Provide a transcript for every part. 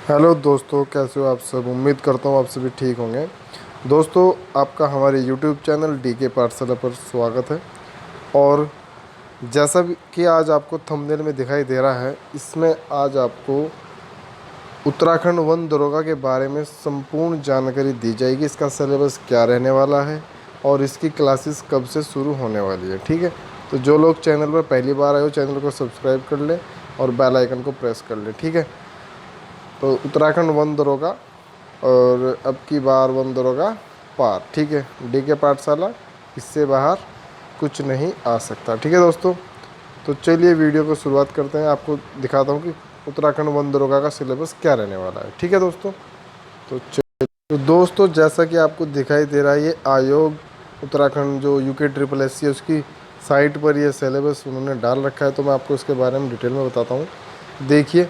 Hello दोस्तों, कैसे हो आप सब। उम्मीद करता हूँ आप सभी ठीक होंगे। दोस्तों, आपका हमारे यूट्यूब चैनल डी के पाठशाला पर स्वागत है। और जैसा भी कि आज आपको थंबनेल में दिखाई दे रहा है, इसमें आज आपको उत्तराखंड वन दरोगा के बारे में संपूर्ण जानकारी दी जाएगी। इसका सिलेबस क्या रहने वाला है और इसकी क्लासेस कब से शुरू होने वाली है। ठीक है, तो जो लोग चैनल पर पहली बार आए हो, चैनल को सब्सक्राइब कर लें और बेल आइकन को प्रेस कर लें। ठीक है, तो उत्तराखंड वन दरोगा और अब की बार वन दरोगा पार। ठीक है, डी के पाठशाला, इससे बाहर कुछ नहीं आ सकता। ठीक है दोस्तों, तो चलिए वीडियो को शुरुआत करते हैं। आपको दिखाता हूँ कि उत्तराखंड वन दरोगा का सिलेबस क्या रहने वाला है। ठीक है दोस्तों, तो चलिए। तो दोस्तों, जैसा कि आपको दिखाई दे रहा है, ये आयोग उत्तराखंड जो यूके ट्रिपल एस सी है, उसकी साइट पर ये सिलेबस उन्होंने डाल रखा है। तो मैं आपको इसके बारे में डिटेल में बताता हूँ। देखिए,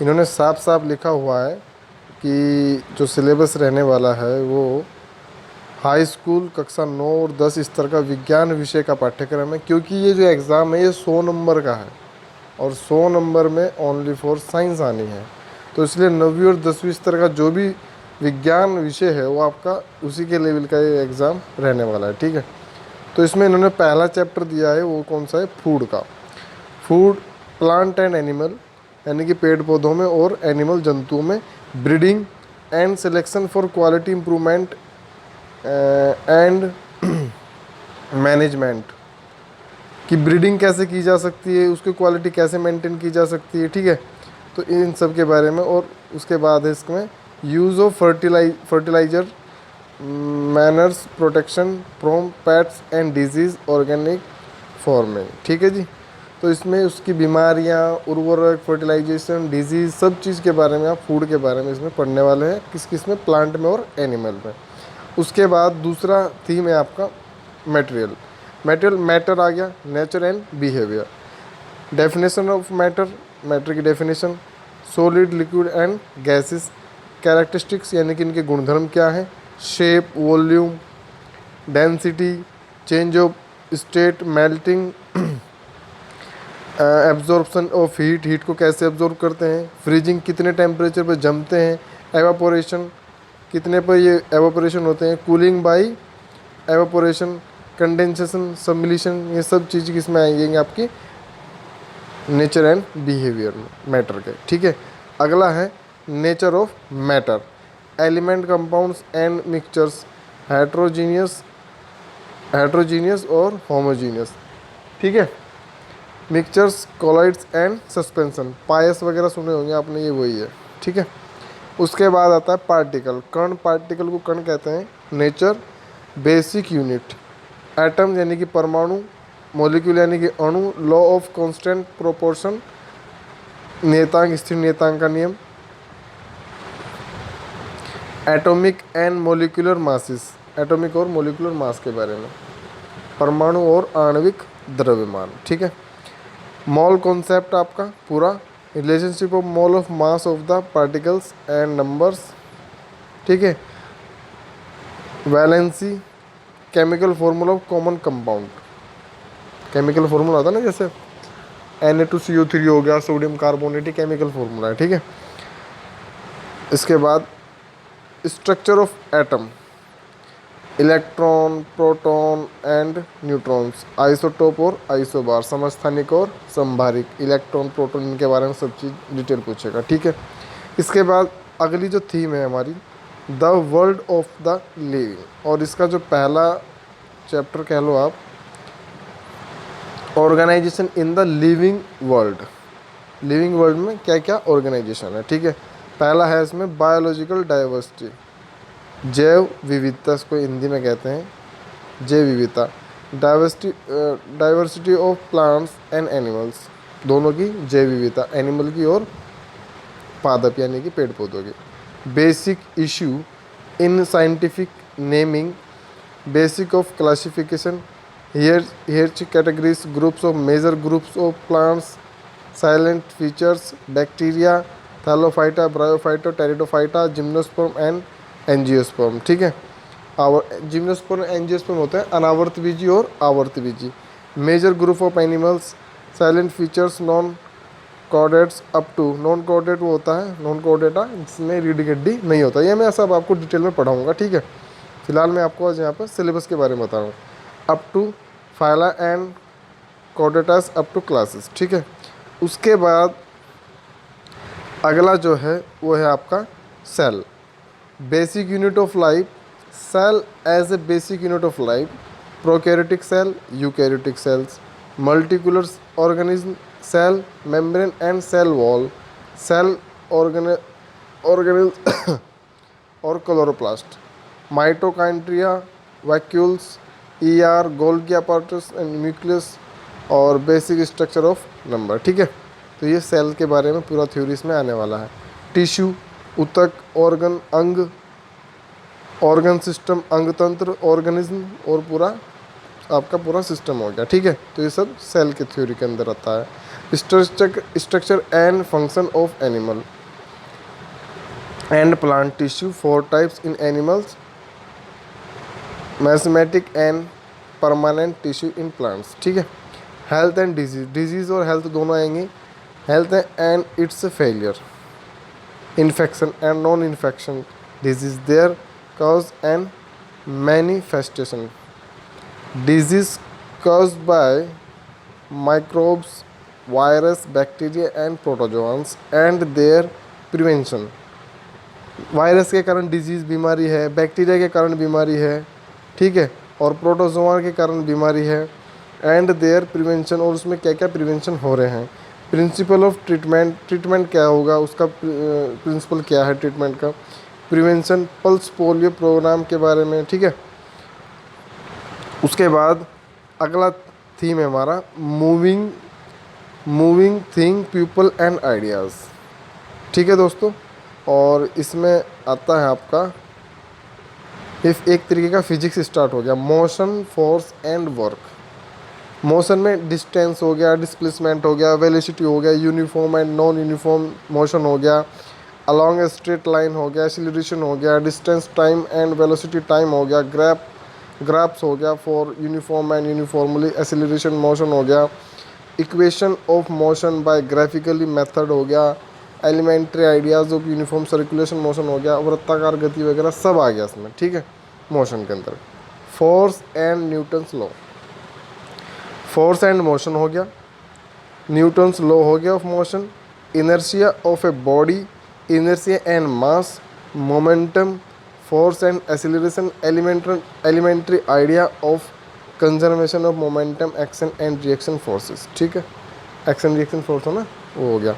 इन्होंने साफ साफ लिखा हुआ है कि जो सिलेबस रहने वाला है वो हाई स्कूल कक्षा 9 और 10 स्तर का विज्ञान विषय का पाठ्यक्रम है। क्योंकि ये जो एग्ज़ाम है ये 100 नंबर का है और 100 नंबर में ओनली फॉर साइंस आनी है। तो इसलिए 9वीं और 10वीं स्तर का जो भी विज्ञान विषय है वो आपका उसी के लेवल का ये एग्ज़ाम रहने वाला है। ठीक है, तो इसमें इन्होंने पहला चैप्टर दिया है, वो कौन सा है, फूड का। फूड, प्लांट एंड एनिमल, यानी कि पेड़ पौधों में और एनिमल जंतुओं में breeding and selection for quality improvement and management, कि ब्रीडिंग कैसे की जा सकती है, उसकी क्वालिटी कैसे मेंटेन की जा सकती है। ठीक है, तो इन सब के बारे में। और उसके बाद है इसमें use of fertiliser, manures, protection from pests and disease, organic farming. ठीक है जी, तो इसमें उसकी बीमारियाँ, उर्वरक, फर्टिलाइजेशन, डिजीज़, सब चीज़ के बारे में, आप फूड के बारे में इसमें पढ़ने वाले हैं। किस किस में, प्लांट में और एनिमल में। उसके बाद दूसरा थीम है आपका मटेरियल। मैटर आ गया, nature and behaviour. Definition of matter, matter की definition. Solid, liquid and gases characteristics, यानी कि इनके गुणधर्म क्या हैं। Shape, volume, density, change of state, melting, absorption of heat, heat को कैसे एब्जॉर्ब करते हैं। फ्रीजिंग, कितने टेम्परेचर पर जमते हैं। एवापोरेशन, कितने पर ये एवापोरेशन होते हैं। कूलिंग बाई एवापोरेशन, कंडेंसेशन, सबमिलिशन, ये सब चीज़ किसमें आएंगे आपकी, नेचर एंड बिहेवियर में, मैटर के। ठीक है, अगला है nature of matter. Element, compounds and mixtures, heterogeneous heterogeneous और होमोजीनियस। ठीक है, मिक्सचर्स, कोलाइड्स एंड सस्पेंशन, पायस वगैरह सुने होंगे आपने, ये वही है। ठीक है, उसके बाद आता है पार्टिकल, कण। पार्टिकल को कण कहते हैं। नेचर, बेसिक यूनिट, एटम यानी कि परमाणु, मॉलिक्यूल यानी कि अणु, लॉ ऑफ कांस्टेंट प्रोपोर्शन, नियतांक, स्थिर नियतांक का नियम, atomic and molecular masses, atomic और मोलिकुलर मास के बारे में, परमाणु और आणविक द्रव्यमान। ठीक है, मॉल कॉन्सेप्ट आपका पूरा, relationship of mall of mass of the particles and numbers. ठीक है, valency, chemical formula of common compound, chemical formula आता है ना, जैसे Na2CO3 हो गया, सोडियम कार्बोनेट, केमिकल फार्मूला है। ठीक है, इसके बाद structure of atom, electron, proton and neutrons, isotope और आइसोबार, समस्थानिक और संभारिक, इलेक्ट्रॉन, प्रोटॉन, इनके बारे में सब चीज़ डिटेल पूछेगा। ठीक है, इसके बाद अगली जो थीम है हमारी, the world of the living, और इसका जो पहला चैप्टर कह लो आप, organisation in the living world. Living world में क्या क्या ऑर्गेनाइजेशन है। ठीक है, पहला है इसमें बायोलॉजिकल डाइवर्सिटी, जैव विविधता, इसको हिंदी में कहते हैं जैव विविधता। Diversity of plants and animals, दोनों की जैव विविधता, एनिमल की और पादप यानी कि पेड़ पौधों की। Basic issue in scientific naming, basic of classification, hierarchy categories, groups of major groups of plants, salient features, bacteria, thallophyta, bryophyta, pteridophyta, gymnosperm and angiosperm. ठीक है, जिम्नोस्पर्म एंजियोस्पर्म होते हैं अनावर्तबीजी और आवर्तबीजी। Major group of animals, salient features, non chordates up to, non chordate वो होता है नॉन कॉर्डेटा जिसमें रीढ़ की हड्डी नहीं होता। ये मैं सब आपको डिटेल में पढ़ाऊँगा, ठीक है। फिलहाल मैं आपको आज यहाँ पर सिलेबस के बारे में बता रहा हूँ। Up to phyla and chordata up to classes, ठीक है। उसके बाद अगला जो है वो है आपका cell, basic unit of life. Cell as a basic unit of life, prokaryotic cell, eukaryotic cells, multicellular organism, cell membrane and cell wall, cell organism और chloroplast, mitochondria, vacuoles, ER, Golgi apparatus and nucleus और basic structure of number, ठीक है। तो ये cell के बारे में पूरा थ्योरी इसमें आने वाला है। टिश्यू, ऊतक, ऑर्गन, अंग, ऑर्गन सिस्टम, अंग तंत्र, ऑर्गेनिज्म और पूरा आपका पूरा सिस्टम हो गया, ठीक है। तो ये सब सेल के थ्योरी के अंदर आता है। Structure and function of animal and plant tissue, 4 types in animals, meristematic and permanent tissue in plants, ठीक है। हेल्थ एंड डिजीज, डिजीज़ और हेल्थ दोनों आएंगे। Health and its failure, infection and non infection disease, their cause and manifestation, disease caused by microbes, virus, bacteria and protozoans and their prevention। Virus के कारण disease बीमारी है, bacteria के कारण बीमारी है, ठीक है, और प्रोटोजोआ के कारण बीमारी है, एंड देयर प्रिवेंशन, और उसमें क्या क्या प्रिवेंशन हो रहे हैं। प्रिंसिपल ऑफ ट्रीटमेंट, ट्रीटमेंट क्या होगा, उसका प्रिंसिपल क्या है ट्रीटमेंट का। प्रिवेंशन, पल्स पोलियो प्रोग्राम के बारे में, ठीक है। उसके बाद अगला थीम है हमारा moving thing people and ideas, ठीक है दोस्तों। और इसमें आता है आपका एक तरीके का फिजिक्स स्टार्ट हो गया, motion, force and work. Motion में डिस्टेंस हो गया, डिस्प्लेसमेंट हो गया, वेलोसिटी हो गया, uniform and non uniform motion हो गया, अलॉन्ग ए स्ट्रेट लाइन हो गया, एक्सीलरेशन हो गया, distance time and velocity time हो गया, ग्राफ्स हो गया for uniform and uniformly acceleration motion हो गया, equation of motion by graphically method हो गया, elementary ideas of uniform circulation motion हो गया, वृत्ताकार गति वगैरह सब आ गया इसमें, ठीक है। मोशन के अंदर force and Newton's law, force and motion हो गया, न्यूटन्स लॉ हो गया of motion, inertia of a body, inertia and mass, momentum, force and acceleration, elementary idea of conservation of momentum, action and reaction forces, ठीक है। Action reaction force है ना, वो हो गया।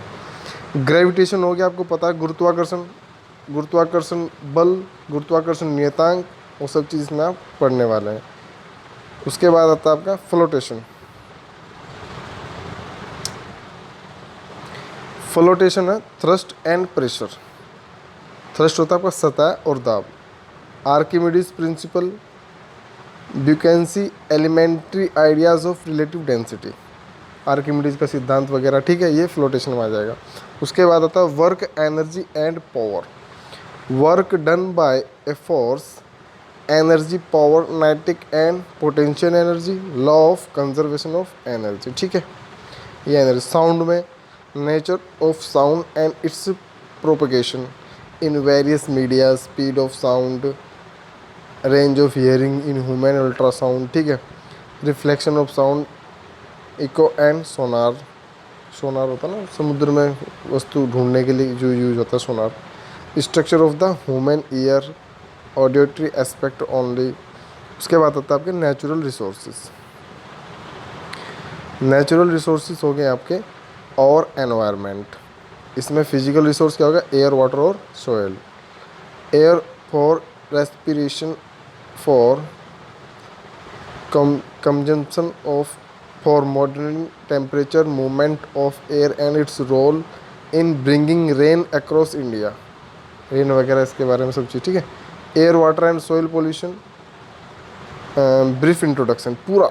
ग्रेविटेशन हो गया, आपको पता है, गुरुत्वाकर्षण बल, गुरुत्वाकर्षण नियतांक, वो सब चीज़ इसमें आप पढ़ने वाले हैं। उसके बाद आता है आपका फ्लोटेशन। फ्लोटेशन है थ्रस्ट एंड प्रेशर। थ्रस्ट होता है आपका सतह और दाब। Archimedes principle, buoyancy, elementary ideas of relative density, Archimedes का सिद्धांत वगैरह, ठीक है, ये फ्लोटेशन में आ जाएगा। उसके बाद आता है work, energy and power. Work done by a force, energy, power, kinetic and potential energy, law of conservation of energy, ठीक है। ये एनर्जी। साउंड में nature of sound and its propagation in various media, speed of sound, range of hearing in human ultrasound, ठीक है। Reflection of sound, echo and sonar. Sonar होता है ना, समुद्र में वस्तु ढूंढने के लिए जो यूज होता है sonar. Structure of the human ear, auditory aspect only. उसके बाद आता है आपके नेचुरल रिसोर्सेज। नेचुरल रिसोर्सेज हो गए आपके और एनवायरनमेंट। इसमें फिजिकल रिसोर्स क्या होगा, एयर, वाटर और soil. Air for respiration, for consumption of, for moderating temperature, movement of air and its role in bringing rain across India, rain वगैरह इसके बारे में सब चीज़, ठीक है। Air, water and soil pollution. Brief introduction, पूरा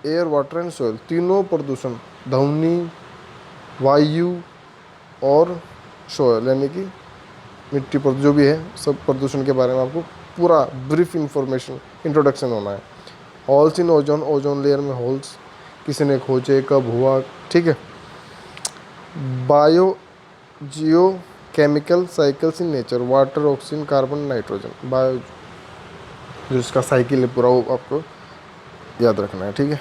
एयर, वाटर एंड सोयल तीनों प्रदूषण, ध्वनि, वायु और सोयल यानी कि मिट्टी पर जो भी है सब प्रदूषण के बारे में आपको पूरा ब्रीफ इंफॉर्मेशन, इंट्रोडक्शन होना है। Holes in ozone, ozone layer में होल्स किसी ने खोजे, कब हुआ, ठीक है। Bio Jio chemical cycles in nature, water, oxygen, carbon, nitrogen, bio जो इसका साइकिल है पूरा वो आपको याद रखना है, ठीक है।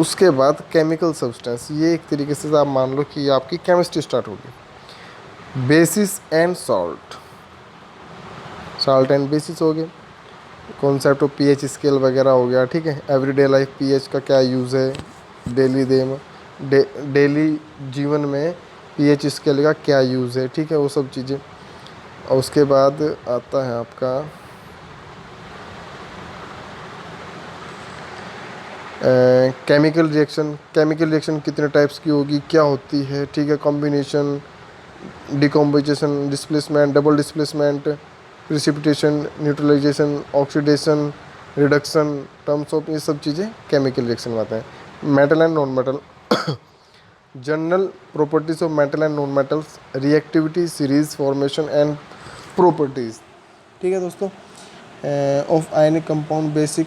उसके बाद केमिकल सब्सटेंस, ये एक तरीके से आप मान लो कि आपकी केमिस्ट्री स्टार्ट होगी। Basis and salt, salt and bases हो गए। कॉन्सेप्ट ऑफ पीएच स्केल वगैरह हो गया, ठीक है। एवरीडे लाइफ पीएच का क्या यूज़ है, डेली डे में डेली जीवन में पीएच स्केल का क्या यूज़ है, ठीक है, वो सब चीज़ें। और उसके बाद आता है आपका केमिकल रिएक्शन। केमिकल रिएक्शन कितने टाइप्स की होगी, क्या होती है, ठीक है। Combination, decomposition, displacement, double displacement, precipitation, neutralisation, oxidation, reduction, terms of, ये सब चीज़ें केमिकल रिएक्शन में आते हैं। Metal and non metal, general properties of metal and non metals, reactivity, series formation and properties, ठीक है दोस्तों। Of ionic compound, basic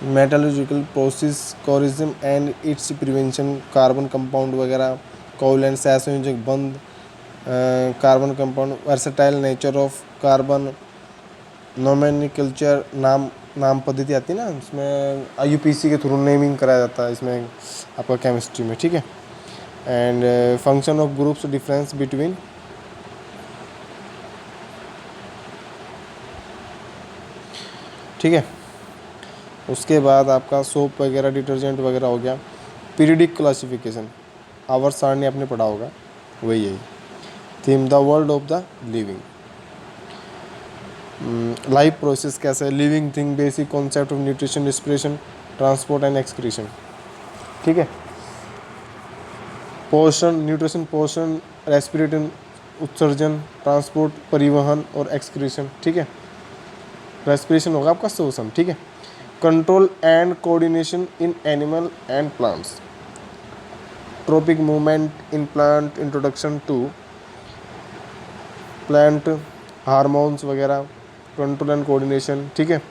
metallurgical process, corrosion and its prevention, carbon compound वगैरह, कोवलेंट सहसंयोजक बंध, carbon compound, versatile nature of carbon, nomenclature, नाम पद्धति आती है ना, इसमें आईयूपीसी के थ्रू नेमिंग कराया जाता है इसमें आपका केमिस्ट्री में, ठीक है। And function of groups, difference between, ठीक है। उसके बाद आपका सोप वगैरह, डिटर्जेंट वगैरह हो गया। पीरियडिक क्लासिफिकेशन, आवर्त सारणी आपने पढ़ा होगा, वही यही। Theme, the world of the living, life process कैसा है, living thing, basic concept of nutrition, respiration, transport and excretion, ठीक है। पोषण, न्यूट्रिशन, पोषण, रेस्पिरेशन, उत्सर्जन, ट्रांसपोर्ट, परिवहन और एक्सक्रीशन, ठीक है। रेस्पिरेशन होगा आपका शोषण, ठीक है। Control and coordination in animal and plants, tropic movement in plant, introduction to plant hormones वगैरह, कंट्रोल एंड कोऑर्डिनेशन, ठीक है।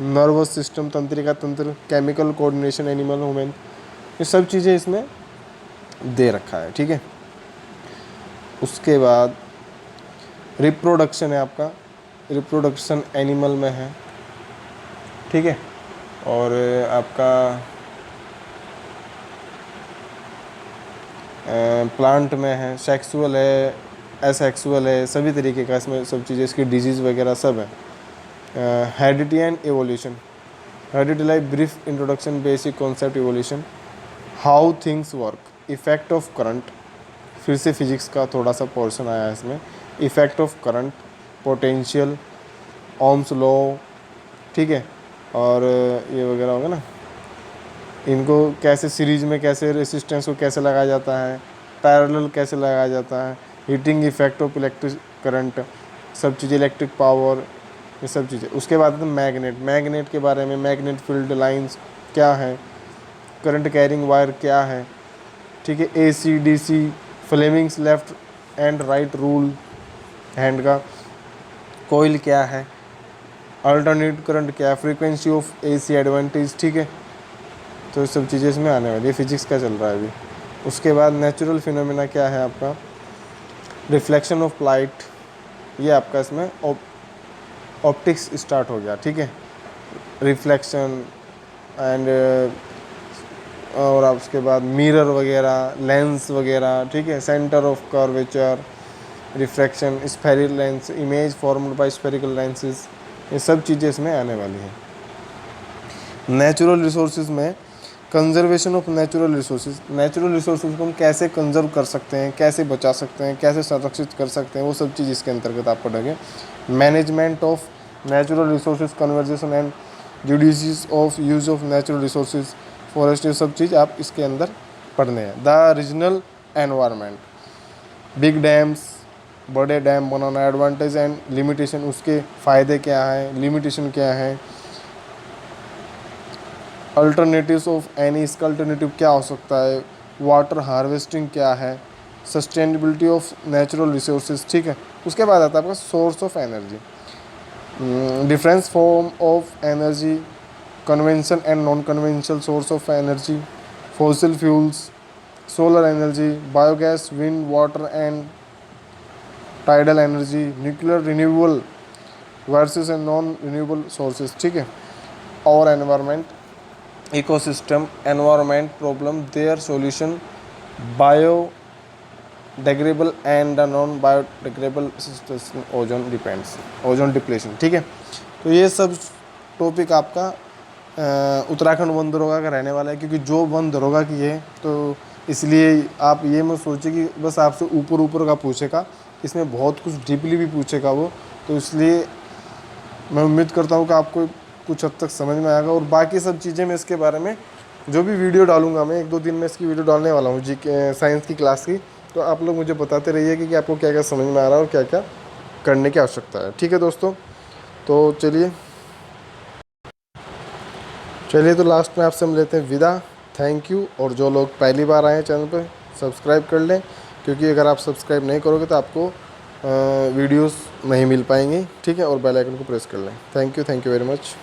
नर्वस सिस्टम, तंत्रिका तंत्र, केमिकल कोऑर्डिनेशन, एनिमल मूवमेंट, ये सब चीज़ें इसमें दे रखा है, ठीक है। उसके बाद रिप्रोडक्शन है आपका, रिप्रोडक्शन एनिमल में है, ठीक है। और आपका प्लांट में है, सेक्सुअल है, एसेक्सुअल है, सभी तरीके का इसमें सब चीज़ें, इसकी डिजीज़ वगैरह सब है। Heredity and evolution, heredity life brief introduction, basic concept evolution, how things work, effect of current, फिर से फिजिक्स का थोड़ा सा पोर्शन आया है इसमें, effect of current, potential, Ohm's law, ठीक है। और ये वगैरह होगा ना, इनको कैसे सीरीज में कैसे रेसिस्टेंस को कैसे लगाया जाता है, पैरेलल कैसे लगाया जाता है, heating effect of electric current, सब चीज़ें, इलेक्ट्रिक पावर, ये सब चीज़ें। उसके बाद मैग्नेट, मैग्नेट के बारे में, मैग्नेट फील्ड लाइंस क्या है, करंट कैरिंग वायर क्या है, ठीक है। AC DC, Fleming's left and right rule hand का, कोयल क्या है, अल्टरनेट करंट क्या है, फ्रीक्वेंसी ऑफ AC एडवांटेज, ठीक है। तो सब चीज़ें इसमें आने वाली है, फिजिक्स का चल रहा है अभी। उसके बाद नेचुरल फिनोमेना क्या है आपका, रिफ्लेक्शन ऑफ लाइट, ये आपका इसमें ऑप्टिक्स स्टार्ट हो गया, ठीक है। रिफ्लेक्शन एंड और आप उसके बाद मिरर वगैरह, लेंस वगैरह, ठीक है। Centre of curvature, refraction, spherical lens, image formed by spherical lenses, ये सब चीज़ें इसमें आने वाली हैं। नेचुरल रिसोर्सेज में conservation of natural resources, natural resources को हम कैसे कंजर्व कर सकते हैं, कैसे बचा सकते हैं, कैसे संरक्षित कर सकते हैं, वो सब चीज़ इसके अंतर्गत आप पढ़ोगे। Management of natural resources, conservation and judicious of use of natural resources, forest, ये सब चीज़ आप इसके अंदर पढ़ने हैं। The regional environment, big dams, बड़े डैम बनाना, एडवांटेज एंड लिमिटेशन, उसके फ़ायदे क्या हैं, लिमिटेशन क्या है, अल्टरनेटिव्स ऑफ एनी, इसका अल्टरनेटिव क्या हो सकता है, वाटर हार्वेस्टिंग क्या है, सस्टेनेबिलिटी ऑफ नेचुरल रिसोर्सेज, ठीक है। उसके बाद आता है आपका source of energy, difference form of energy, convention and non conventional source of energy, fossil fuels, solar energy, biogas, wind, water and tidal energy, nuclear, renewable versus and non renewable sources, ठीक है। और environment, ecosystem, environment problem, their solution, biodegradable and the non biodegradable system, ozone depends, ozone depletion, ठीक है। तो ये सब topic आपका Uttarakhand one दरोगा का रहने वाला है, क्योंकि जो वन दरोगा की है तो इसलिए आप ये मत सोचिए कि बस आपसे ऊपर ऊपर का पूछेगा, इसमें बहुत कुछ डीपली भी पूछेगा वो। तो इसलिए मैं उम्मीद करता हूँ कि आपको कुछ हद तक समझ में आएगा। और बाकी सब चीज़ें मैं इसके बारे में जो भी वीडियो डालूंगा, मैं 1-2 दिन में इसकी वीडियो डालने वाला हूँ जी के साइंस की क्लास की। तो आप लोग मुझे बताते रहिए कि आपको क्या क्या समझ में आ रहा है और क्या क्या करने की आवश्यकता है, ठीक है दोस्तों। तो चलिए तो लास्ट में आपसे हम लेते हैं विदा। Thank you. और जो लोग पहली बार आए हैं चैनल पर, सब्सक्राइब कर लें, क्योंकि अगर आप सब्सक्राइब नहीं करोगे तो आपको वीडियोस नहीं मिल पाएंगी, ठीक है। और बेल आइकन को प्रेस कर लें। Thank you very much.